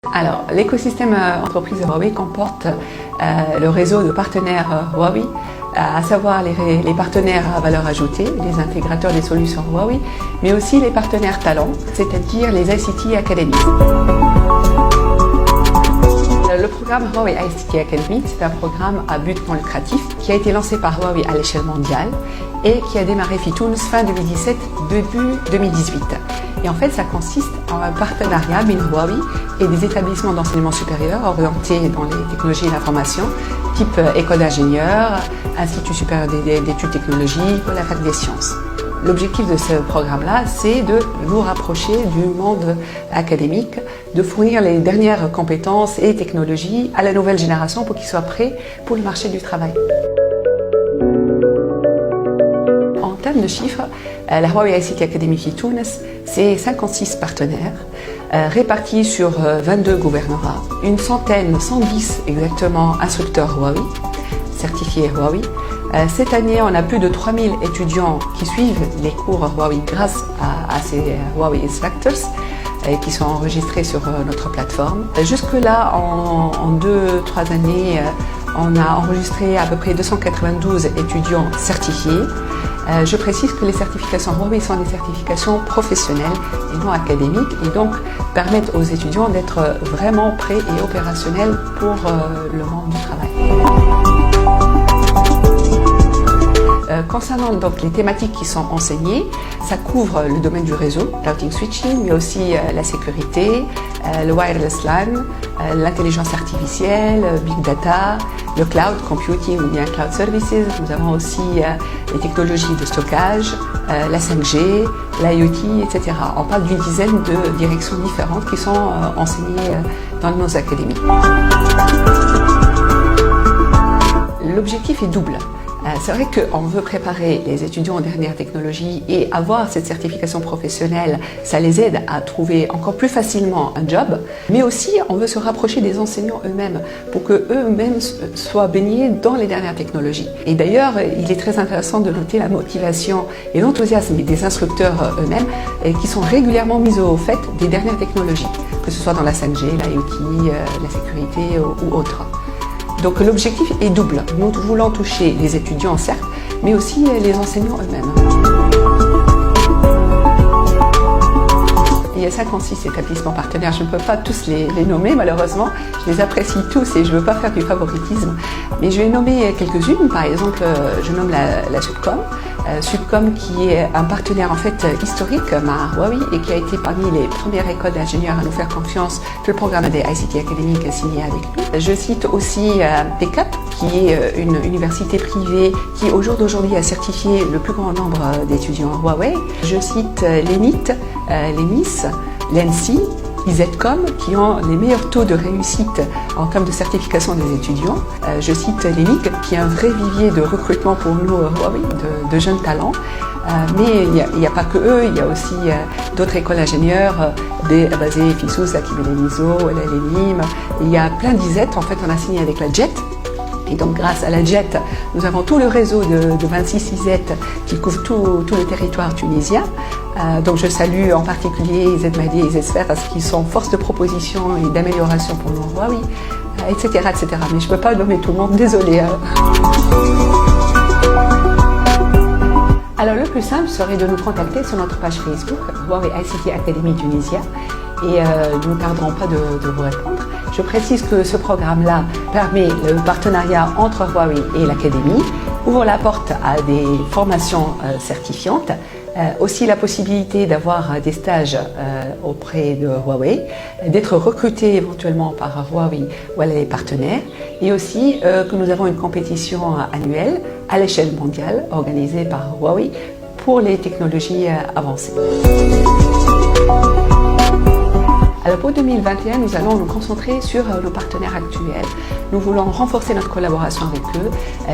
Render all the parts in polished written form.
Alors, l'écosystème entreprise Huawei comporte le réseau de partenaires Huawei, à savoir les partenaires à valeur ajoutée, les intégrateurs des solutions Huawei, mais aussi les partenaires talents, c'est-à-dire les ICT Academy. Le programme Huawei ICT Academy, c'est un programme à but non lucratif qui a été lancé par Huawei à l'échelle mondiale et qui a démarré FITUNS fin 2017, début 2018. Et en fait, ça consiste en un partenariat avec Huawei et des établissements d'enseignement supérieur orientés dans les technologies de l'information, type école d'ingénieurs, institut supérieur d'études technologiques ou la fac des sciences. L'objectif de ce programme-là, c'est de nous rapprocher du monde académique, de fournir les dernières compétences et technologies à la nouvelle génération pour qu'ils soient prêts pour le marché du travail. En termes de chiffres, la Huawei ICT Academy FITUNS, c'est 56 partenaires répartis sur 22 gouvernorats, une centaine, 110 exactement, instructeurs Huawei, certifiés Huawei. Cette année, on a plus de 3000 étudiants qui suivent les cours Huawei grâce à ces Huawei Instructors qui sont enregistrés sur notre plateforme. Jusque-là, en 2-3 années, on a enregistré à peu près 292 étudiants certifiés. Je précise que les certifications Huawei sont des certifications professionnelles et non académiques et donc permettent aux étudiants d'être vraiment prêts et opérationnels pour le monde du travail. Concernant donc les thématiques qui sont enseignées, ça couvre le domaine du réseau, routing switching, mais aussi la sécurité, le wireless LAN, l'intelligence artificielle, big data, le cloud computing ou bien cloud services. Nous avons aussi les technologies de stockage, la 5G, l'IoT, etc. On parle d'une dizaine de directions différentes qui sont enseignées dans nos académies. L'objectif est double. C'est vrai qu'on veut préparer les étudiants aux dernières technologies et avoir cette certification professionnelle, ça les aide à trouver encore plus facilement un job, mais aussi on veut se rapprocher des enseignants eux-mêmes pour qu'eux-mêmes soient baignés dans les dernières technologies. Et d'ailleurs, il est très intéressant de noter la motivation et l'enthousiasme des instructeurs eux-mêmes qui sont régulièrement mis au fait des dernières technologies, que ce soit dans la 5G, l'IoT, la sécurité ou autre. Donc l'objectif est double. Nous voulons toucher les étudiants, certes, mais aussi les enseignants eux-mêmes. Il y a 56 établissements partenaires, je ne peux pas tous les nommer malheureusement, je les apprécie tous et je ne veux pas faire du favoritisme, mais je vais nommer quelques-unes. Par exemple, je nomme la Subcom qui est un partenaire en fait historique à Huawei et qui a été parmi les premières écoles d'ingénieurs à nous faire confiance pour le programme des ICT Academy signé avec nous. Je cite aussi PCAP qui est une université privée qui au jour d'aujourd'hui a certifié le plus grand nombre d'étudiants Huawei. Je cite l'ENIT, l'ENIS, l'ENSI, IZCOM qui ont les meilleurs taux de réussite en termes de certification des étudiants. Je cite l'ENIC qui est un vrai vivier de recrutement pour nous Huawei, de jeunes talents. Mais il n'y a pas que eux, il y a aussi d'autres écoles d'ingénieurs basées FISUS, la Kibeleniso, la LENIM. Il y a plein d'IZ, en fait on a signé avec la JET. Et donc grâce à la JET, nous avons tout le réseau de 26 IZ qui couvre tout le territoire tunisien. Donc je salue en particulier IZ Mahdi et IZ Sphère parce qu'ils sont force de proposition et d'amélioration pour nous Huawei, etc., etc. Mais je ne peux pas nommer tout le monde, désolée. Alors le plus simple serait de nous contacter sur notre page Facebook, Huawei ICT Academy Tunisia, et nous ne perdrons pas de vous répondre. Je précise que ce programme-là permet le partenariat entre Huawei et l'Académie, ouvre la porte à des formations certifiantes, aussi la possibilité d'avoir des stages auprès de Huawei, d'être recruté éventuellement par Huawei ou les partenaires, et aussi que nous avons une compétition annuelle à l'échelle mondiale organisée par Huawei pour les technologies avancées. Alors pour 2021, nous allons nous concentrer sur nos partenaires actuels. Nous voulons renforcer notre collaboration avec eux,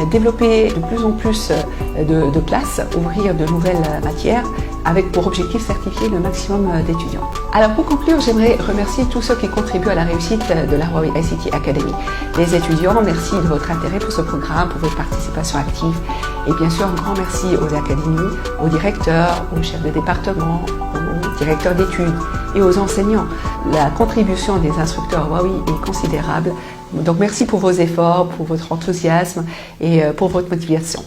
développer de plus en plus de classes, ouvrir de nouvelles matières, avec pour objectif certifier le maximum d'étudiants. Alors pour conclure, j'aimerais remercier tous ceux qui contribuent à la réussite de la Huawei ICT Academy. Les étudiants, merci de votre intérêt pour ce programme, pour votre participation active. Et bien sûr, un grand merci aux académies, aux directeurs, aux chefs de département, aux directeurs d'études et aux enseignants. La contribution des instructeurs à Huawei est considérable. Donc merci pour vos efforts, pour votre enthousiasme et pour votre motivation.